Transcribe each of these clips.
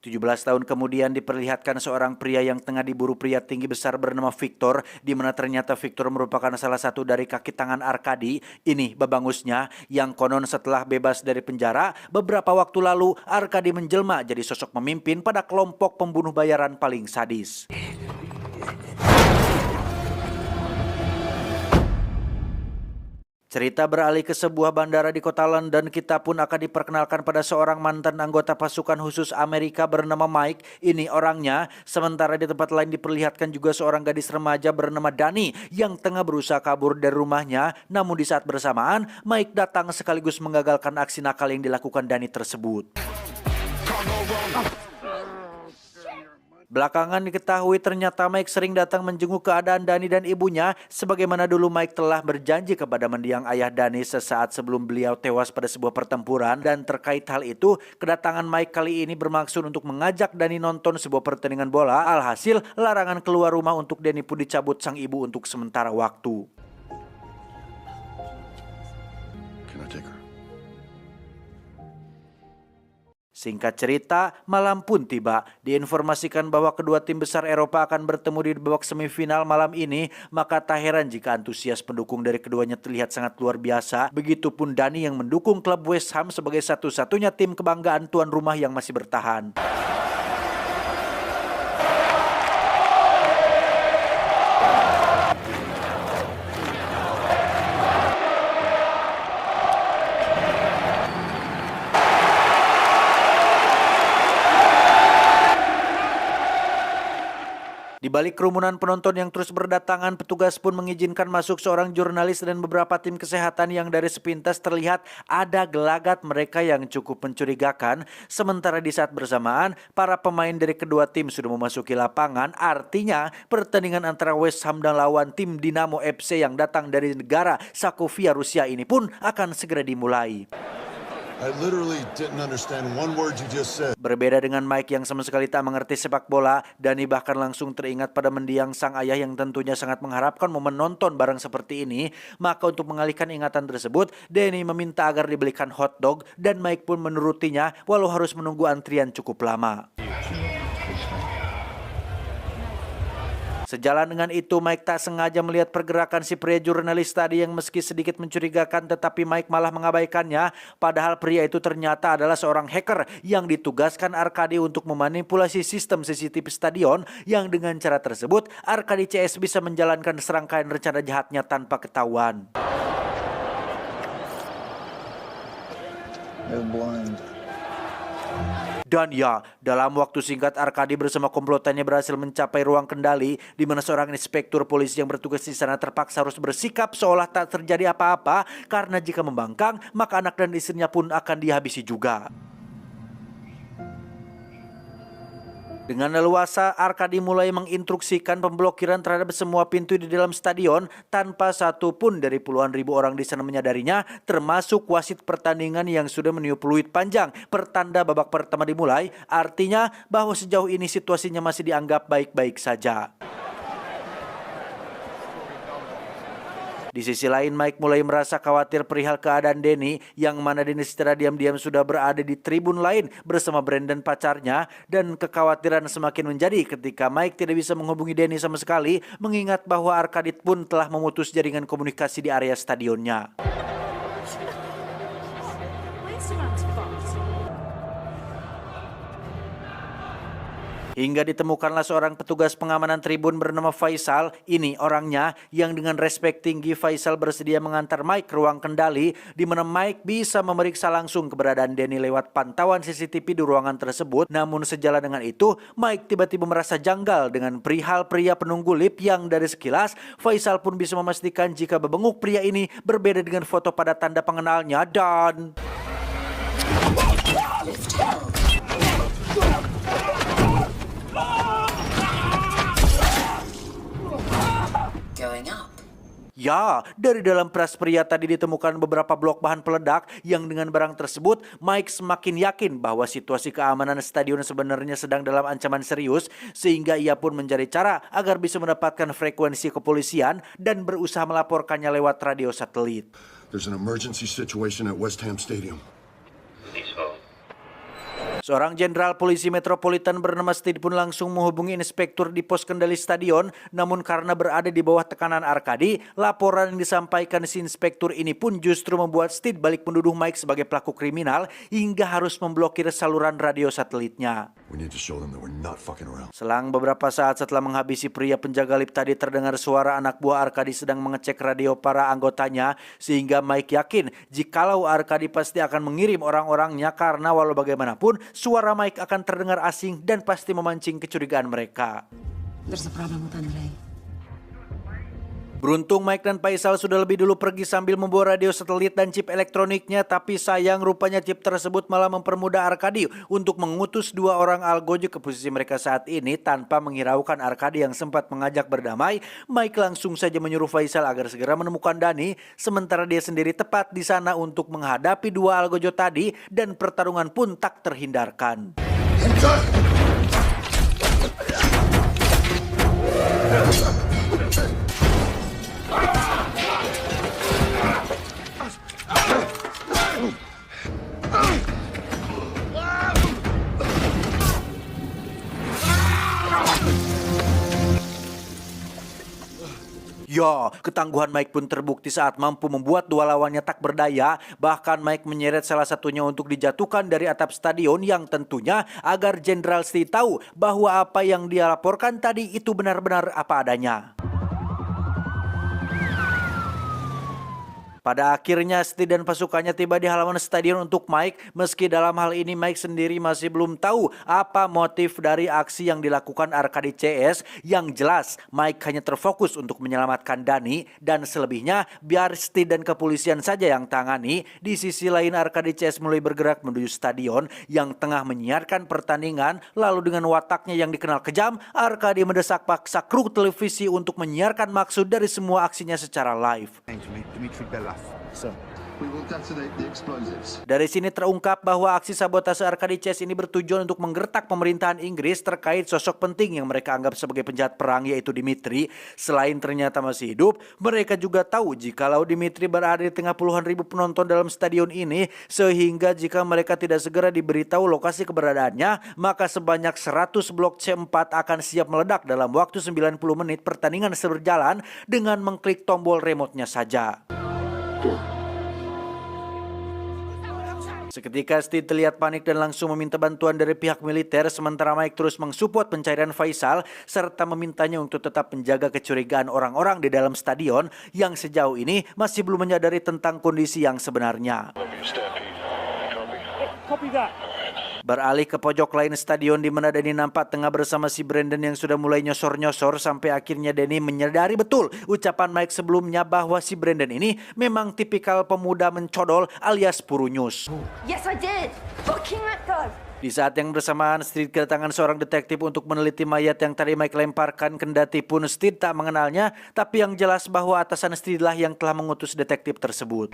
17 tahun kemudian diperlihatkan seorang pria yang tengah diburu pria tinggi besar bernama Victor, di mana ternyata Victor merupakan salah satu dari kaki tangan Arkadi. Ini babangusnya yang konon setelah bebas dari penjara, beberapa waktu lalu Arkadi menjelma jadi sosok pemimpin pada kelompok pembunuh bayaran paling sadis. Cerita beralih ke sebuah bandara di kota London. Kita pun akan diperkenalkan pada seorang mantan anggota pasukan khusus Amerika bernama Mike. Ini orangnya. Sementara di tempat lain diperlihatkan juga seorang gadis remaja bernama Dani yang tengah berusaha kabur dari rumahnya. Namun di saat bersamaan, Mike datang sekaligus menggagalkan aksi nakal yang dilakukan Dani tersebut. Belakangan diketahui ternyata Mike sering datang menjenguk keadaan Dani dan ibunya, sebagaimana dulu Mike telah berjanji kepada mendiang ayah Dani sesaat sebelum beliau tewas pada sebuah pertempuran. Dan terkait hal itu, kedatangan Mike kali ini bermaksud untuk mengajak Dani nonton sebuah pertandingan bola. Alhasil, larangan keluar rumah untuk Dani pun dicabut sang ibu untuk sementara waktu. Singkat cerita, malam pun tiba. Diinformasikan bahwa kedua tim besar Eropa akan bertemu di babak semifinal malam ini, maka tak heran jika antusias pendukung dari keduanya terlihat sangat luar biasa. Begitupun Dani yang mendukung klub West Ham sebagai satu-satunya tim kebanggaan tuan rumah yang masih bertahan. Di balik kerumunan penonton yang terus berdatangan, petugas pun mengizinkan masuk seorang jurnalis dan beberapa tim kesehatan yang dari sepintas terlihat ada gelagat mereka yang cukup mencurigakan. Sementara di saat bersamaan, para pemain dari kedua tim sudah memasuki lapangan. Artinya, pertandingan antara West Ham dan lawan tim Dinamo FC yang datang dari negara Sakovia, Rusia ini pun akan segera dimulai. I literally didn't understand one word you just said. Berbeda dengan Mike yang sama sekali tak mengerti sepak bola, Dani bahkan langsung teringat pada mendiang sang ayah yang tentunya sangat mengharapkan momen nonton bareng seperti ini. Maka untuk mengalihkan ingatan tersebut, Dani meminta agar dibelikan hotdog dan Mike pun menurutinya walau harus menunggu antrian cukup lama. Sejalan dengan itu, Mike tak sengaja melihat pergerakan si pria jurnalis tadi yang meski sedikit mencurigakan, tetapi Mike malah mengabaikannya. Padahal pria itu ternyata adalah seorang hacker yang ditugaskan Arkadi untuk memanipulasi sistem CCTV stadion, yang dengan cara tersebut Arkadi CS bisa menjalankan serangkaian rencana jahatnya tanpa ketahuan. Dan ya, dalam waktu singkat Arkadi bersama komplotannya berhasil mencapai ruang kendali, di mana seorang inspektur polisi yang bertugas di sana terpaksa harus bersikap seolah tak terjadi apa-apa, karena jika membangkang maka anak dan istrinya pun akan dihabisi juga. Dengan leluasa, Arkadi mulai menginstruksikan pemblokiran terhadap semua pintu di dalam stadion tanpa satu pun dari puluhan ribu orang di sana menyadarinya, termasuk wasit pertandingan yang sudah meniup peluit panjang pertanda babak pertama dimulai. Artinya bahwa sejauh ini situasinya masih dianggap baik-baik saja. Di sisi lain, Mike mulai merasa khawatir perihal keadaan Dani, yang mana Dani secara diam-diam sudah berada di tribun lain bersama Brandon pacarnya, dan kekhawatiran semakin menjadi ketika Mike tidak bisa menghubungi Dani sama sekali, mengingat bahwa Arkadit pun telah memutus jaringan komunikasi di area stadionnya. Hingga ditemukanlah seorang petugas pengamanan tribun bernama Faisal. Ini orangnya yang dengan respek tinggi Faisal bersedia mengantar Mike ke ruang kendali, di mana Mike bisa memeriksa langsung keberadaan Dani lewat pantauan CCTV di ruangan tersebut. Namun sejalan dengan itu, Mike tiba-tiba merasa janggal dengan perihal pria penunggu lift yang dari sekilas Faisal pun bisa memastikan jika bebenguk pria ini berbeda dengan foto pada tanda pengenalnya. Dan ya, dari dalam tas pria tadi ditemukan beberapa blok bahan peledak yang dengan barang tersebut Mike semakin yakin bahwa situasi keamanan stadion sebenarnya sedang dalam ancaman serius, sehingga ia pun mencari cara agar bisa mendapatkan frekuensi kepolisian dan berusaha melaporkannya lewat radio satelit. There's an emergency situation at West Ham Stadium. Seorang jenderal polisi metropolitan bernama Steed pun langsung menghubungi inspektur di pos kendali stadion, namun karena berada di bawah tekanan Arkadi, laporan yang disampaikan si inspektur ini pun justru membuat Steed balik menuduh Mike sebagai pelaku kriminal hingga harus memblokir saluran radio satelitnya. We need to show them that we're not fucking around. Selang beberapa saat setelah menghabisi pria penjaga lift tadi, terdengar suara anak buah Arkadi sedang mengecek radio para anggotanya, sehingga Mike yakin jikalau Arkadi pasti akan mengirim orang-orangnya karena walau bagaimanapun suara Mike akan terdengar asing dan pasti memancing kecurigaan mereka. There's a problem with Andrei. Beruntung Mike dan Faisal sudah lebih dulu pergi sambil membawa radio satelit dan chip elektroniknya, tapi sayang rupanya chip tersebut malah mempermudah Arkadi untuk mengutus dua orang algojo ke posisi mereka saat ini tanpa menghiraukan Arkadi yang sempat mengajak berdamai. Mike langsung saja menyuruh Faisal agar segera menemukan Dani, sementara dia sendiri tepat di sana untuk menghadapi dua algojo tadi dan pertarungan pun tak terhindarkan. Ya, ketangguhan Mike pun terbukti saat mampu membuat dua lawannya tak berdaya. Bahkan Mike menyeret salah satunya untuk dijatuhkan dari atap stadion, yang tentunya agar Jenderal Steed tahu bahwa apa yang dia laporkan tadi itu benar-benar apa adanya. Pada akhirnya Steed dan pasukannya tiba di halaman stadion untuk Mike. Meski dalam hal ini Mike sendiri masih belum tahu apa motif dari aksi yang dilakukan Arkadi CS. Yang jelas Mike hanya terfokus untuk menyelamatkan Dani, dan selebihnya biar Steed dan kepolisian saja yang tangani. Di sisi lain Arkadi CS mulai bergerak menuju stadion yang tengah menyiarkan pertandingan. Lalu dengan wataknya yang dikenal kejam, Arkadi mendesak paksa kru televisi untuk menyiarkan maksud dari semua aksinya secara live. Dmitry Belov. So, we will detonate the explosives. Dari sini terungkap bahwa aksi sabotase Arkadi CS ini bertujuan untuk menggertak pemerintahan Inggris terkait sosok penting yang mereka anggap sebagai penjahat perang, yaitu Dmitry. Selain ternyata masih hidup, mereka juga tahu jikalau Dmitry berada di tengah puluhan ribu penonton dalam stadion ini, sehingga jika mereka tidak segera diberitahu lokasi keberadaannya, maka sebanyak 100 blok C4 akan siap meledak dalam waktu 90 menit pertandingan berjalan dengan mengklik tombol remote-nya saja. Seketika Steed terlihat panik dan langsung meminta bantuan dari pihak militer, sementara Mike terus mensupport pencarian Faisal serta memintanya untuk tetap menjaga kecurigaan orang-orang di dalam stadion yang sejauh ini masih belum menyadari tentang kondisi yang sebenarnya. Beralih ke pojok lain stadion di mana Danny nampak tengah bersama si Brandon yang sudah mulai nyosor-nyosor, sampai akhirnya Danny menyadari betul ucapan Mike sebelumnya bahwa si Brandon ini memang tipikal pemuda mencodol alias purunyus. Yes, I did. Fucking let go. Di saat yang bersamaan, Steed kedatangan seorang detektif untuk meneliti mayat yang tadi Mike lemparkan, kendati pun Steed tak mengenalnya, tapi yang jelas bahwa atasan Steed lah yang telah mengutus detektif tersebut.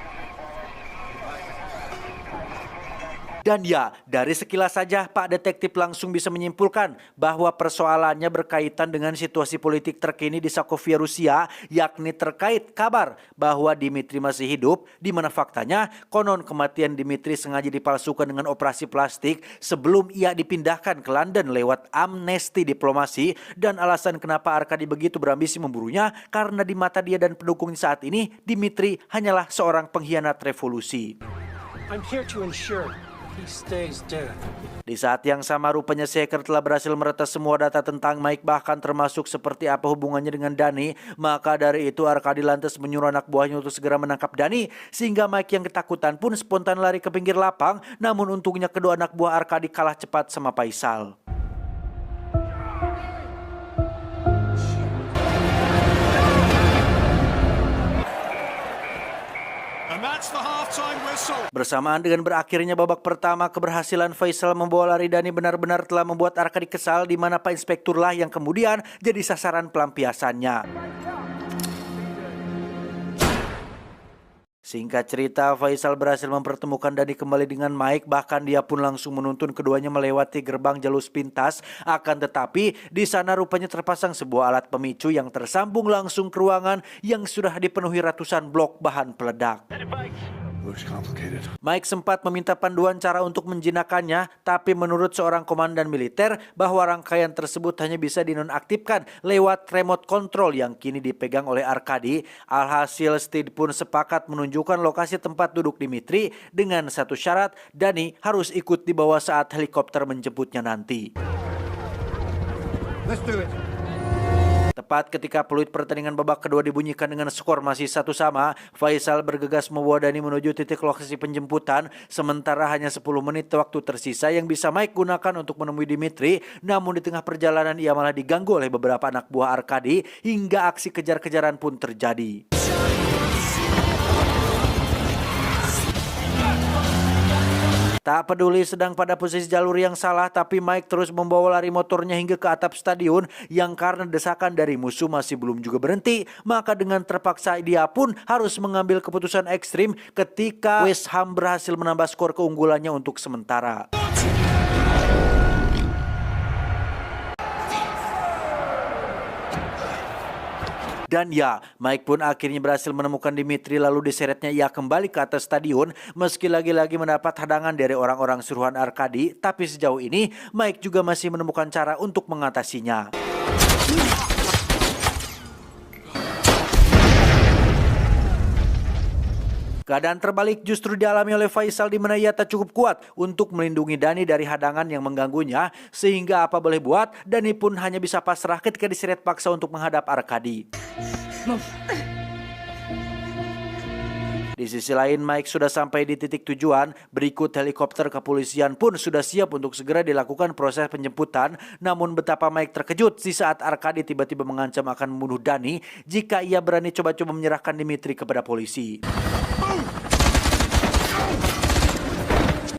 Dan ya, dari sekilas saja Pak Detektif langsung bisa menyimpulkan bahwa persoalannya berkaitan dengan situasi politik terkini di Sokovia Rusia, yakni terkait kabar bahwa Dmitry masih hidup, di mana faktanya konon kematian Dmitry sengaja dipalsukan dengan operasi plastik sebelum ia dipindahkan ke London lewat amnesti diplomasi, dan alasan kenapa Arkadi begitu berambisi memburunya karena di mata dia dan pendukungnya saat ini, Dmitry hanyalah seorang pengkhianat revolusi. I'm here to ensure he stays dead. Di saat yang sama rupanya si hacker telah berhasil meretas semua data tentang Mike, bahkan termasuk seperti apa hubungannya dengan Dani. Maka dari itu Arkadi lantas menyuruh anak buahnya untuk segera menangkap Dani, sehingga Mike yang ketakutan pun spontan lari ke pinggir lapang. Namun untungnya kedua anak buah Arkadi kalah cepat sama Faisal. Bersamaan dengan berakhirnya babak pertama, keberhasilan Faisal membawa lari Dani benar-benar telah membuat Arkadi kesal, di mana Pak Inspektur lah yang kemudian jadi sasaran pelampiasannya. Singkat cerita, Faisal berhasil mempertemukan Dani kembali dengan Mike, bahkan dia pun langsung menuntun keduanya melewati gerbang jalur pintas. Akan tetapi, di sana rupanya terpasang sebuah alat pemicu yang tersambung langsung ke ruangan yang sudah dipenuhi ratusan blok bahan peledak. Looks complicated. Mike sempat meminta panduan cara untuk menjinakkannya, tapi menurut seorang komandan militer bahwa rangkaian tersebut hanya bisa dinonaktifkan lewat remote control yang kini dipegang oleh Arkady. Alhasil Steed pun sepakat menunjukkan lokasi tempat duduk Dimitri dengan satu syarat, Danny harus ikut dibawa saat helikopter menjemputnya nanti. Let's do it. Tepat ketika peluit pertandingan babak kedua dibunyikan dengan skor masih 1-1, Faisal bergegas membawa Danny menuju titik lokasi penjemputan, sementara hanya 10 menit waktu tersisa yang bisa Mike gunakan untuk menemui Dimitri. Namun di tengah perjalanan ia malah diganggu oleh beberapa anak buah Arkady hingga aksi kejar-kejaran pun terjadi. Tak peduli sedang pada posisi jalur yang salah, tapi Mike terus membawa lari motornya hingga ke atap stadion yang karena desakan dari musuh masih belum juga berhenti, maka dengan terpaksa dia pun harus mengambil keputusan ekstrim ketika West Ham berhasil menambah skor keunggulannya untuk sementara. Dan ya, Mike pun akhirnya berhasil menemukan Dimitri, lalu diseretnya ia kembali ke atas stadion meski lagi-lagi mendapat hadangan dari orang-orang suruhan Arkady. Tapi sejauh ini Mike juga masih menemukan cara untuk mengatasinya. Keadaan terbalik justru dialami oleh Faisal, di mana ia tak cukup kuat untuk melindungi Danny dari hadangan yang mengganggunya, sehingga apa boleh buat, Danny pun hanya bisa pasrah ketika diseret paksa untuk menghadap Arkady. Di sisi lain, Mike sudah sampai di titik tujuan. Berikut helikopter kepolisian pun sudah siap untuk segera dilakukan proses penjemputan. Namun betapa Mike terkejut di saat Arkady tiba-tiba mengancam akan membunuh Danny jika ia berani coba-coba menyerahkan Dimitri kepada polisi.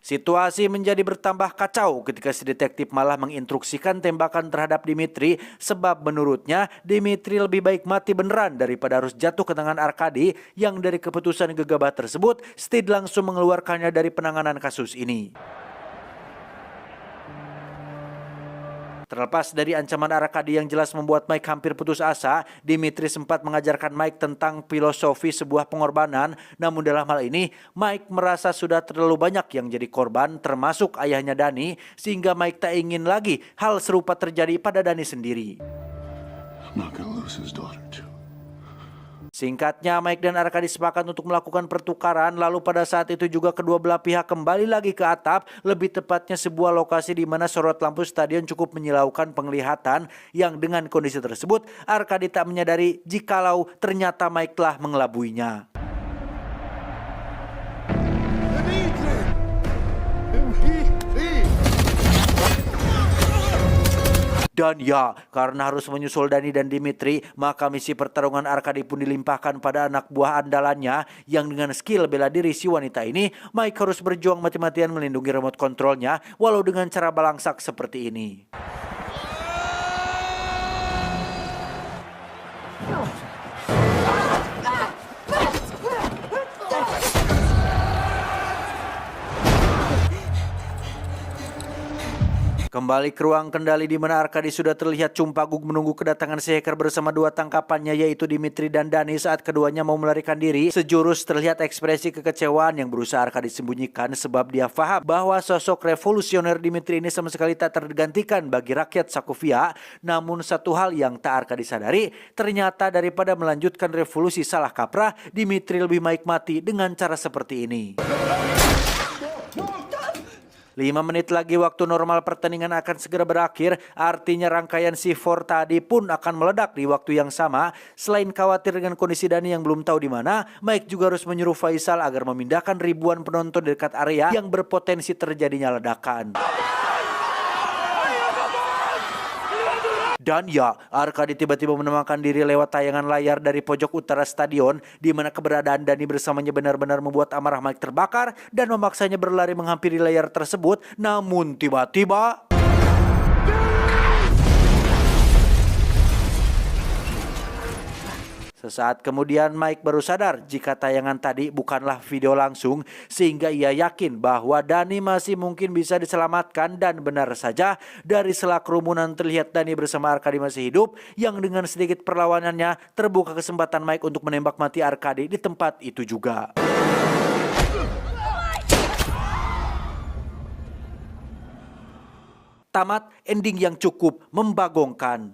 Situasi menjadi bertambah kacau ketika si detektif malah menginstruksikan tembakan terhadap Dimitri, sebab menurutnya Dimitri lebih baik mati beneran daripada harus jatuh ke tangan Arkady. Yang dari keputusan gegabah tersebut, Steed langsung mengeluarkannya dari penanganan kasus ini. Terlepas dari ancaman Arkady yang jelas membuat Mike hampir putus asa, Dimitri sempat mengajarkan Mike tentang filosofi sebuah pengorbanan. Namun dalam hal ini, Mike merasa sudah terlalu banyak yang jadi korban, termasuk ayahnya Danny, sehingga Mike tak ingin lagi hal serupa terjadi pada Danny sendiri. I'm not gonna lose his daughter too. Singkatnya, Mike dan Arkady sepakat untuk melakukan pertukaran, lalu pada saat itu juga kedua belah pihak kembali lagi ke atap, lebih tepatnya sebuah lokasi di mana sorot lampu stadion cukup menyilaukan penglihatan, yang dengan kondisi tersebut Arkady tak menyadari jikalau ternyata Mike telah mengelabuinya. Dan ya, karena harus menyusul Danny dan Dimitri, maka misi pertarungan Arkady pun dilimpahkan pada anak buah andalannya, yang dengan skill bela diri si wanita ini, Mike harus berjuang mati-matian melindungi remote controlnya, walau dengan cara balangsak seperti ini. Kembali ke ruang kendali di mana Arkady sudah terlihat cumpaguk menunggu kedatangan si hacker bersama dua tangkapannya, yaitu Dimitri dan Danny. Saat keduanya mau melarikan diri, sejurus terlihat ekspresi kekecewaan yang berusaha Arkady sembunyikan, sebab dia paham bahwa sosok revolusioner Dimitri ini sama sekali tak tergantikan bagi rakyat Sokovia. Namun satu hal yang tak Arkady sadari, ternyata daripada melanjutkan revolusi salah kaprah, Dimitri lebih baik mati dengan cara seperti ini. 5 menit lagi waktu normal pertandingan akan segera berakhir, artinya rangkaian C4 tadi pun akan meledak di waktu yang sama. Selain khawatir dengan kondisi Danny yang belum tahu di mana, Mike juga harus menyuruh Faisal agar memindahkan ribuan penonton di dekat area yang berpotensi terjadinya ledakan. Dan ya, Arkady tiba-tiba menemukan diri lewat tayangan layar dari pojok utara stadion, di mana keberadaan Danny bersamanya benar-benar membuat amarah Mike terbakar dan memaksanya berlari menghampiri layar tersebut. Namun tiba-tiba sesaat kemudian Mike baru sadar jika tayangan tadi bukanlah video langsung, sehingga ia yakin bahwa Danny masih mungkin bisa diselamatkan. Dan benar saja, dari sela kerumunan terlihat Danny bersama Arkady masih hidup, yang dengan sedikit perlawanannya terbuka kesempatan Mike untuk menembak mati Arkady di tempat itu juga. tamat ending yang cukup membagongkan.